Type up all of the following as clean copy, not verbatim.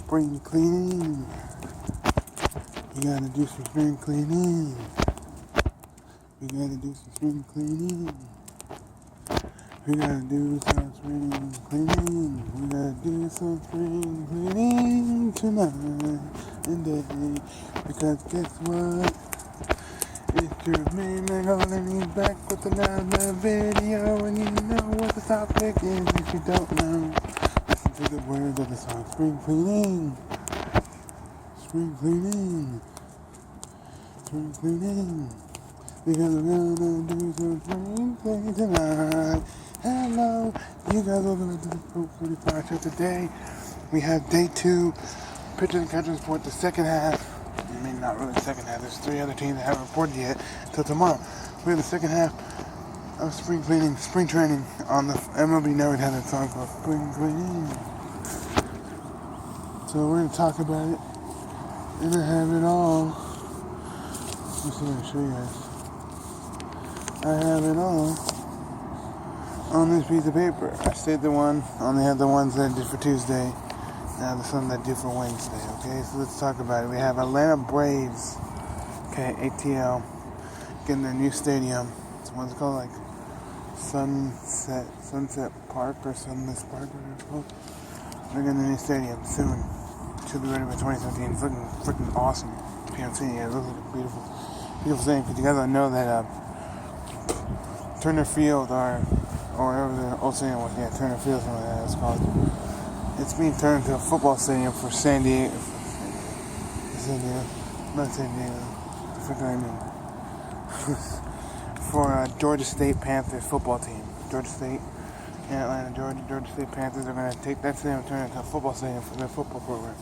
spring cleaning. You gotta do some spring cleaning. We gotta do some spring cleaning. We gotta do some spring cleaning. We gotta do some spring cleaning tonight and day. Because guess what? It's your man Mango and he's back with another video. And you know what the topic is if you don't know. Listen to the words of the song. Spring cleaning. Spring cleaning. Spring cleaning. Because we're gonna do some spring cleaning tonight. Hello, you guys are going to do the Pro 45 show today. We have day 2, pitching and catching report, the second half. I mean, not really the second half. There's 3 other teams that haven't reported yet until tomorrow. We have the second half of spring cleaning, spring training on the MLB Network. Had a song called Spring Cleaning. So we're going to talk about it. And I have it all. Let's see, I'll show you guys. I have it all on this piece of paper. I saved the one, only have the ones that I did for Tuesday. Now the some that I did for Wednesday, okay? So let's talk about it. We have Atlanta Braves, okay, ATL, getting their new stadium. It's what's called like Sunset Park or Sunless Park, whatever it's called. They're getting the new stadium soon. Should be ready by 2017. It's looking freaking awesome. If you haven't seen it yet, it looks like a beautiful thing. Because you guys know that Turner Field or whatever the old stadium was, Turner Field, something like that it's called. It's being turned into a football stadium for San Diego. Not San Diego. I forgot I mean. For Georgia State Panthers football team. Georgia State in Atlanta, Georgia State Panthers are going to take that stadium and turn it into a football stadium for their football program.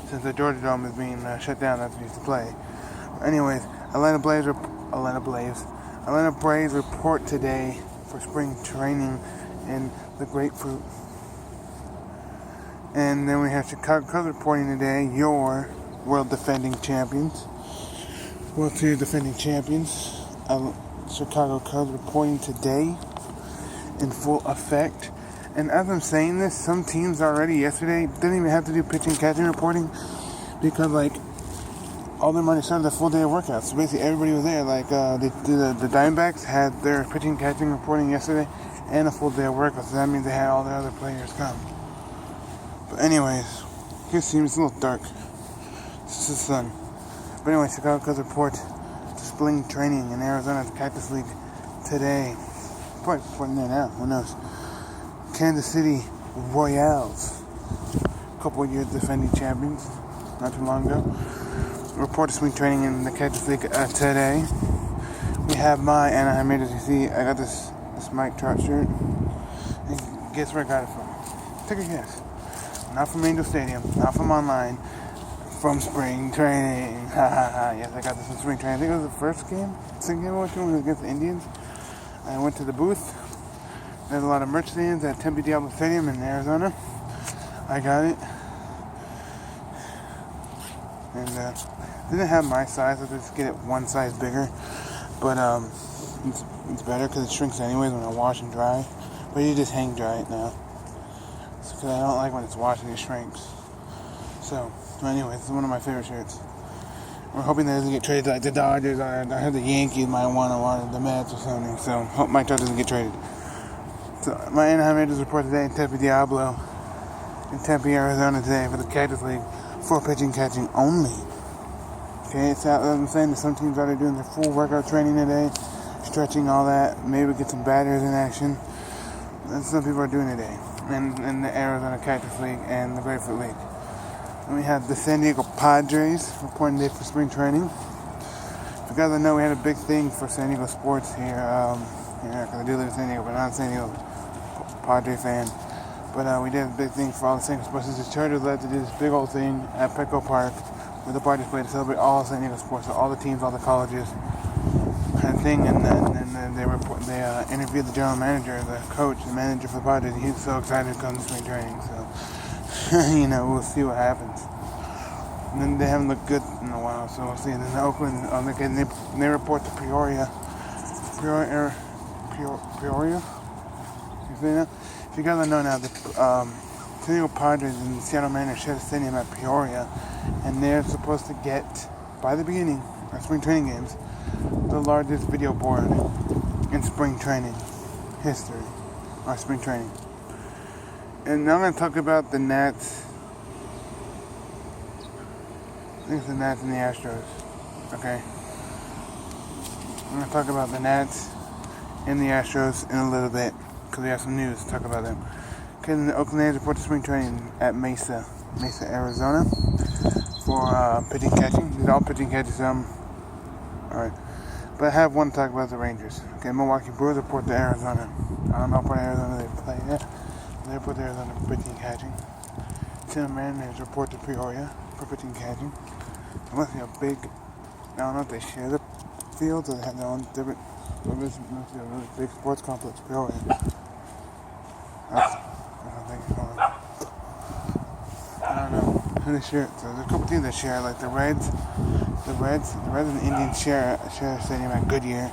Since the Georgia Dome is being shut down, that's what used to play. Anyways, Atlanta Braves report today for spring training in the grapefruit. And then we have Chicago Cubs reporting today, your world defending champions. World Series defending champions. Chicago Cubs reporting today in full effect. And as I'm saying this, some teams already yesterday didn't even have to do pitching catching reporting because like all their money started a full day of workouts. So basically everybody was there. Like the Diamondbacks had their pitching catching reporting yesterday and a full day of workouts. So that means they had all their other players come. But anyways, here seems a little dark. It's the sun. But anyway, Chicago Cubs report to spring training in Arizona at the Cactus League today. Probably reporting there now. Who knows? Kansas City Royals, a couple of years defending champions, not too long ago. Report to spring training in the Cactus League today. We have my Anaheim Raiders. You see, I got this Mike Trout shirt. And guess where I got it from? Take a guess. Not from Angel Stadium, not from online, from spring training. Yes, I got this from spring training. I think it was the first game, second game I went to when it was against the Indians. I went to the booth. There's a lot of merch stands at Tempe Diablo Stadium in Arizona. I got it. And didn't have my size, so I just get it one size bigger. But it's better because it shrinks anyways when I wash and dry. But you just hang dry it now. Because I don't like when it's washed and it shrinks. So anyways, it's one of my favorite shirts. We're hoping that it doesn't get traded to like the Dodgers. I heard the Yankees might want the Mets or something. So hope Mike Trout doesn't get traded. So my Anaheim Raiders report today in Tempe Diablo in Tempe, Arizona today for the Cactus League for pitching catching only. Okay, it's out, as I'm saying, that some teams are doing their full workout training today, stretching, all that. Maybe get some batters in action. That's what some people are doing today in the Arizona Cactus League and the Grapefruit League. And we have the San Diego Padres reporting today for spring training. If you guys don't know, we had a big thing for San Diego sports here. Because I do live in San Diego, but not a San Diego Padre fan. But we did a big thing for all the San Diego sports. The Chargers led to do this big old thing at Petco Park where the Padres played to celebrate all San Diego sports, so all the teams, all the colleges, kind of thing. And then they interviewed the general manager, the coach, the manager for the Padres. He's so excited to come to spring training. So we'll see what happens. And then they haven't looked good in a while, so we'll see. And then Oakland, they report to Peoria. You see that? If you guys don't know now, San Diego Padres and the Seattle Mariners share a stadium at Peoria, and they're supposed to get, by the beginning of spring training games, the largest video board in spring training history, or spring training. And now I'm going to talk about the Nats. I think it's the Nats and the Astros. Okay. I'm going to talk about the Nats and the Astros in a little bit, because we have some news to talk about them. Okay, then the Oakland A's report to spring training at Mesa, Arizona, for pitching catching. These are all pitching catches. Alright. But I have one to talk about the Rangers. Okay, Milwaukee Brewers report to Arizona. I don't know what part of Arizona they play yet. They report to Arizona for pitching and catching. Seattle Mariners report to Peoria for pitching and catching. It must be a big, I don't know if they share the fields or they have their own different, it must be a really big sports complex, Peoria. I don't know who they share. So there's a couple teams that share, like the Reds and the Indians share a stadium at Goodyear,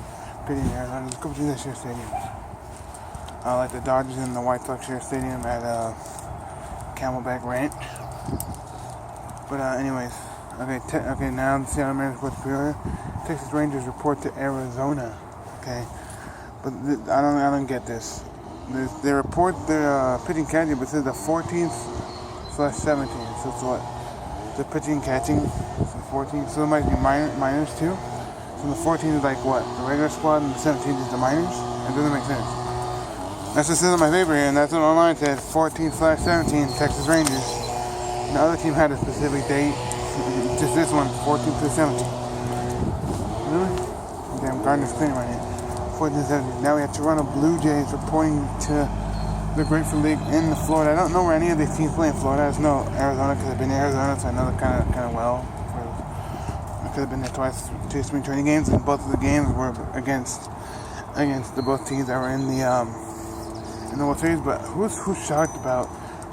Arizona. There's a couple teams that share stadiums. Like the Dodgers and the White Sox share stadium at Camelback Ranch. But anyways, okay. Now the Seattle Mariners report to Peoria. Texas Rangers report to Arizona. Okay, but I don't get this. They report their pitching catching, but it says the 14th/17th. So it's what? The pitching catching is the 14th. So it might be minors too. So the 14th is like what? The regular squad, and the 17th is the minors. It doesn't make sense. That's what it says on my paper here, and that's what online said. 14th/17th, Texas Rangers. And the other team had a specific date. Just this one, 14th to 17th. Really? Damn, Gardner's cleaning right here. 14th to 17th. Now we have Toronto Blue Jays reporting to the Grateful League in Florida. I don't know where any of these teams play in Florida. I just know Arizona because I've been to Arizona, so I know it kind of well. I could have been there twice, 2 spring training games, and both of the games were against the both teams that were in the World Series. But who's shocked about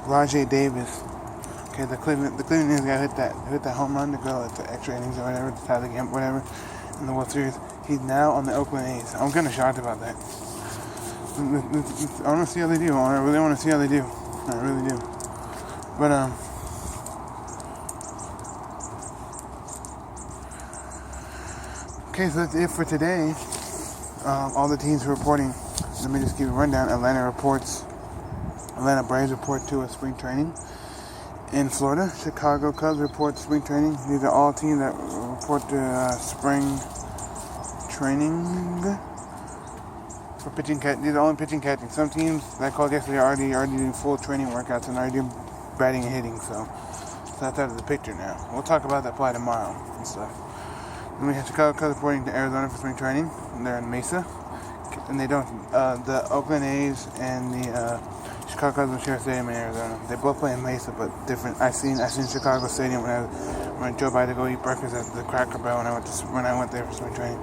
Rajay Davis? Okay, the Cleveland Indians guy hit that home run to go at the extra innings or whatever, to tie the game, whatever, in the World Series. He's now on the Oakland A's. I'm kind of shocked about that. I want to see how they do. I really want to see how they do. I really do. But okay, so that's it for today. All the teams reporting. Let me just give you a rundown. Atlanta Braves report to a spring training in Florida. Chicago Cubs report to spring training. These are all teams that report to spring training for pitching catching. These are only pitching catching. Some teams that I called yesterday are already doing full training workouts and already doing batting and hitting. So that's out of the picture now. We'll talk about that play tomorrow and stuff. Then we have Chicago Cubs reporting to Arizona for spring training. They're in Mesa. And they don't, the Oakland A's and the Chicago Cubs will share a stadium in Arizona. They both play in Mesa, but different. I seen Chicago Stadium when I drove by to go eat breakfast at the Cracker Barrel when I went there for spring training.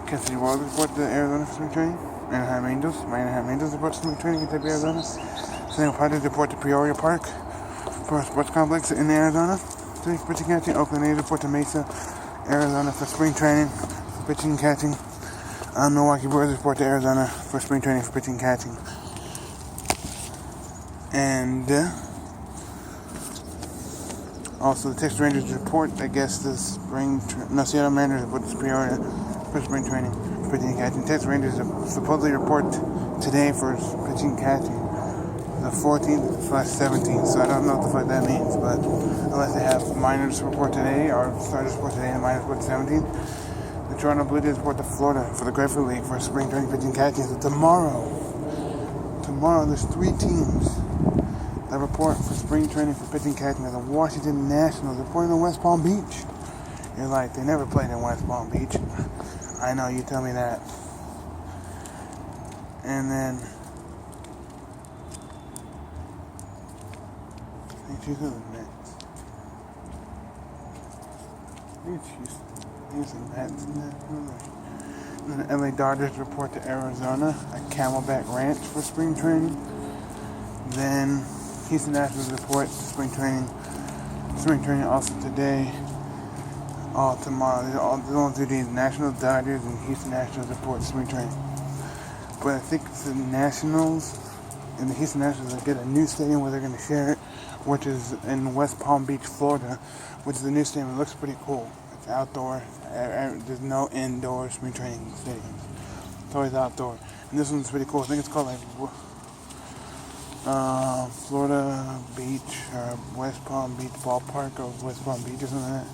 Kansas City Royals report to Arizona for spring training. My Anaheim Angels report to spring training in Tempe, Arizona. San Diego Padres report to Peoria Park for a sports complex in Arizona. Pitching catching. Oakland A's report to Mesa, Arizona for spring training, pitching and catching. Milwaukee Brewers report to Arizona for spring training for pitching and catching. And also the Texas Rangers report, I guess, Seattle Mariners report to Peoria for spring training for pitching and catching. Texas Rangers supposedly report today for pitching and catching, the 14th/17th. So I don't know what the fuck that means, but unless they have minors report today or starters report today and minors report the 17th. The Toronto Blue Jays report to Florida for the Grateful League for spring training pitching and catching. So tomorrow there's 3 teams that report for spring training for pitching and catching. The Washington Nationals reporting to West Palm Beach. You're like, they never played in West Palm Beach. I know, you tell me that. And then Houston Mets. Houston Mets. And then the LA Dodgers report to Arizona at Camelback Ranch for spring training. Then Houston Nationals report to spring training. Spring training also today. All tomorrow. These only 2 days. National Dodgers and Houston Nationals report to spring training. But I think it's the Nationals and the Houston Nationals will get a new stadium where they're going to share it, which is in West Palm Beach, Florida, which is the new stadium. It looks pretty cool. It's outdoor. There's no indoor spring training stadiums. It's always outdoor. And this one's pretty cool. I think it's called like Florida Beach or West Palm Beach Ballpark or West Palm Beach or something like that.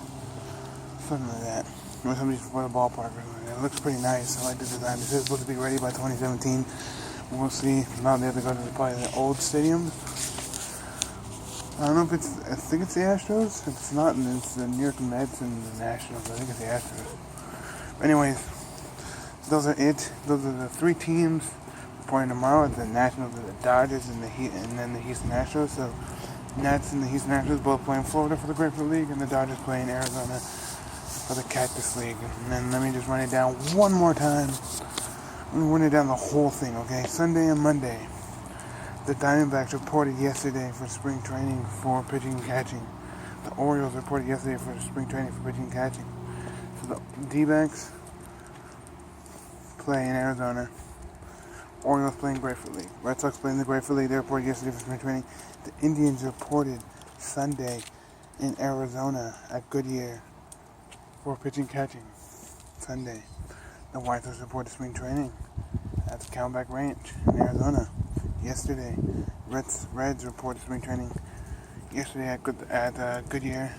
Something like that. Or somebody's Florida Ballpark or something like that. It looks pretty nice. I like the design. This is supposed to be ready by 2017. We'll see. Now they have to go to probably the old stadium. I don't know if it's, I think it's the Astros. If it's not, and it's the New York Mets and the Nationals. I think it's the Astros. But anyways, those are it. Those are the three teams reporting tomorrow. The Nationals, the Dodgers, and then the Houston Astros. So Nats and the Houston Astros both play in Florida for the Grapefruit League, and the Dodgers play in Arizona for the Cactus League. And then let me just run it down one more time. I'm going to run it down the whole thing, okay? Sunday and Monday. The Diamondbacks reported yesterday for spring training for pitching and catching. The Orioles reported yesterday for spring training for pitching and catching. So the D-backs play in Arizona. Orioles playing Grapefruit League. Red Sox playing the Grapefruit League. They reported yesterday for spring training. The Indians reported Sunday in Arizona at Goodyear for pitching and catching. Sunday. The White Sox reported spring training at the Camelback Ranch in Arizona. Yesterday, Reds reported spring training yesterday at Goodyear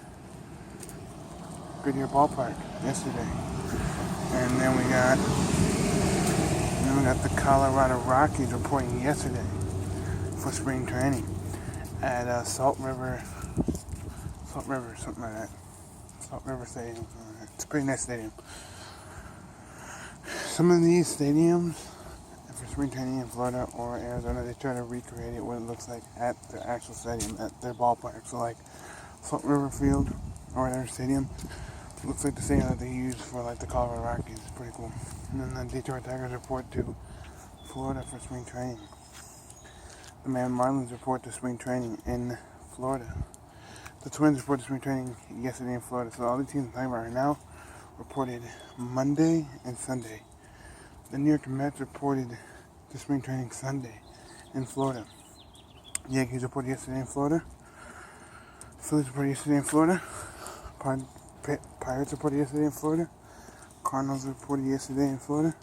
Ballpark yesterday, and then we got the Colorado Rockies reporting yesterday for spring training at Salt River, something like that. Salt River Stadium. It's a pretty nice stadium. Some of these stadiums for spring training in Florida or Arizona, they try to recreate it what it looks like at the actual stadium, at their ballpark. So like Salt River Field or their stadium looks like the stadium that they use for like the Colorado Rockies. It's pretty cool. And then the Detroit Tigers report to Florida for spring training. The Miami Marlins report to spring training in Florida. The Twins reported spring training yesterday in Florida. So all the teams I'm talking about right now reported Monday and Sunday. The New York Mets reported the spring training Sunday in Florida. Yankees reported yesterday in Florida. Phillies reported yesterday in Florida. Pirates reported yesterday in Florida. Cardinals reported yesterday in Florida.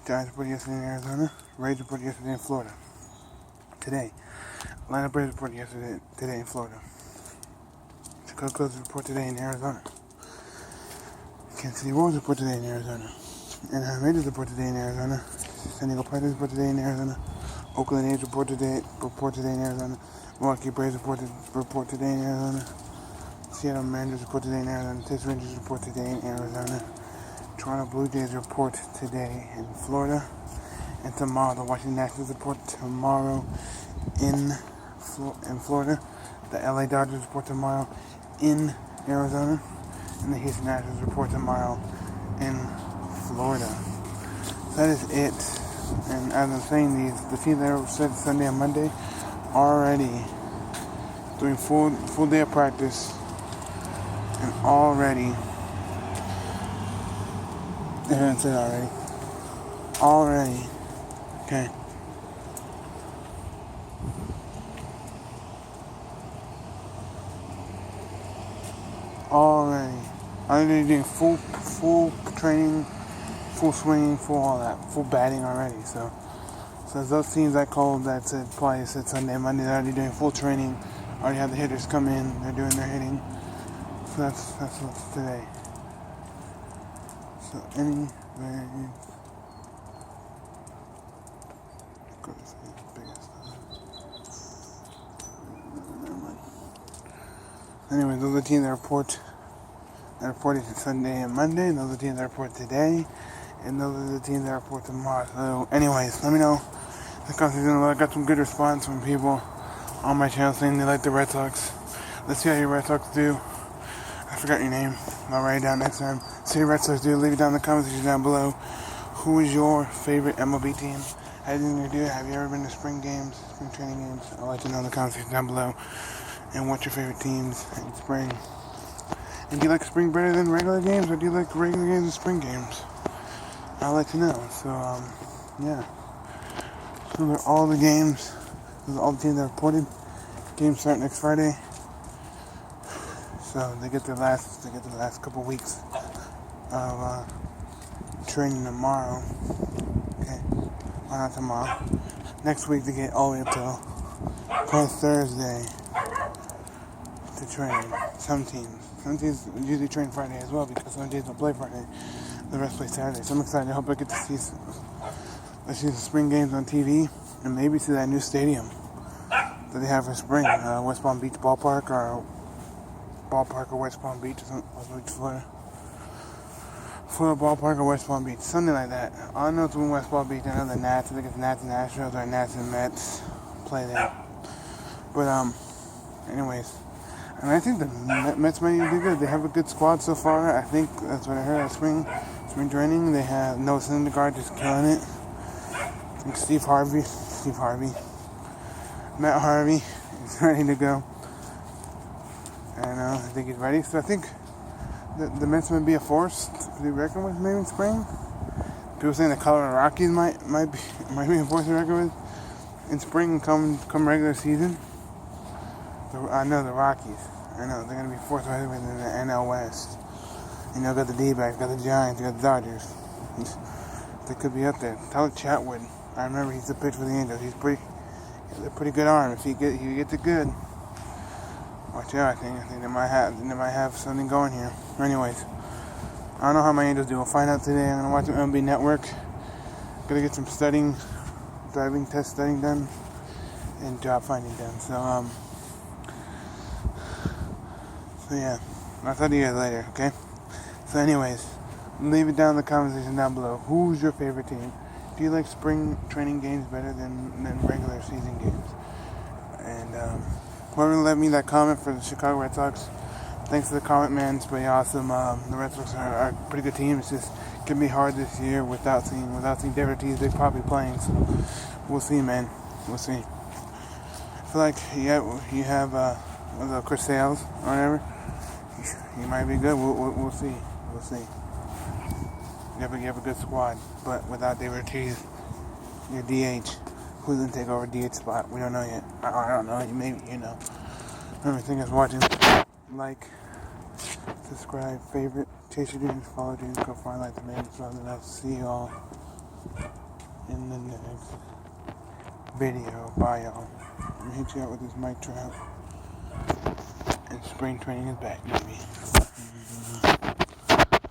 Giants reported yesterday in Arizona. Rays reported yesterday in Florida. Today. Atlanta Braves reported today in Florida. Chicago Cubs report today in Arizona. Kansas City Royals report today in Arizona. Anaheim Raiders report today in Arizona. San Diego Padres report today in Arizona. Oakland A's report today in Arizona. Milwaukee Braves report today in Arizona. Seattle Mariners report today in Arizona. Texas Rangers report today in Arizona. Toronto Blue Jays report today in Florida. And tomorrow, the Washington Nationals report tomorrow in Florida. The LA Dodgers report tomorrow in Arizona. And the Houston Nationals report tomorrow in Florida. So that is it. And as I'm saying, the teams that are set Sunday and Monday are already doing full day of practice, and already, I haven't said already, okay. Already doing full training, full swinging, full all that, full batting already. So those teams that called that said probably said Sunday and Monday, they're already doing full training. Already have the hitters come in, they're doing their hitting. So that's what's today. So anyway, those are the teams that reported Sunday and Monday, and those are the teams that report today, and those are the teams that report tomorrow. So anyways, let me know. I got some good response from people on my channel saying they like the Red Sox. Let's see how your Red Sox do. I forgot your name. I'll write it down next time. See how your Red Sox do. Leave it down in the comments section down below. Who is your favorite MLB team? How do you do? Have you ever been to spring training games? I'll let you know in the comments section down below. And what's your favorite teams in spring? And do you like spring better than regular games, or do you like regular games and spring games? I'll let you know. So, yeah. So they're all the games Those are all the teams that reported. Games start next Friday. So they get the last couple weeks of training tomorrow. Okay, well, not tomorrow. Next week they get all the way up till Thursday to train. Some teams usually train Friday as well because some teams don't play Friday. The rest play Saturday. So I'm excited. I hope I get to see the spring games on TV and maybe see that new stadium that they have for spring, West Palm Beach Ballpark or West Palm Beach, Florida Ballpark or West Palm Beach, something like that. I don't know if it's in West Palm Beach. I know the Nats. I think it's Nats and Astros or Nats and Mets play there. But anyways, and I think the Mets might be good. They have a good squad so far. I think that's what I heard at spring training. They have Noah Syndergaard just killing it. I think Matt Harvey is ready to go. And I think he's ready. So I think the Mets might be a force to be reckoned with maybe in spring. People saying the Colorado Rockies might be a force to reckon with in spring come regular season. I know the Rockies. I know they're gonna be forced to reckon with in the NL West. Got the D-backs, got the Giants, got the Dodgers. They could be up there. Tyler Chatwood. I remember he's the pitch for the Angels. He has a pretty good arm. If he gets it good, watch out. I think they might have something going here. Anyways, I don't know how my Angels do. We'll find out today. I'm gonna watch the MLB Network. Gotta get some driving test studying done, and job finding done. So yeah, I'll talk to you guys later. Okay. So anyways, leave it down in the comment section down below. Who's your favorite team? Do you like spring training games better than regular season games? And whoever left me that comment for the Chicago Red Sox, thanks for the comment, man. It's pretty awesome. The Red Sox are a pretty good team. It's just gonna be hard this year without seeing David Ortiz. They're probably playing, so we'll see, man. We'll see. I feel like you have Chris Sales or whatever. He might be good. We'll see. We'll see. You have a good squad, but without David Ortiz, your DH, who's gonna take over DH spot? We don't know yet. I don't know. Maybe you know. Remember, thank you guys for watching. Like, subscribe, favorite, chase your dreams, follow your dreams, go find like the man. So I'll see you all in the next video. Bye, y'all. I'm gonna hit you out with this mic trap. And spring training is back, baby.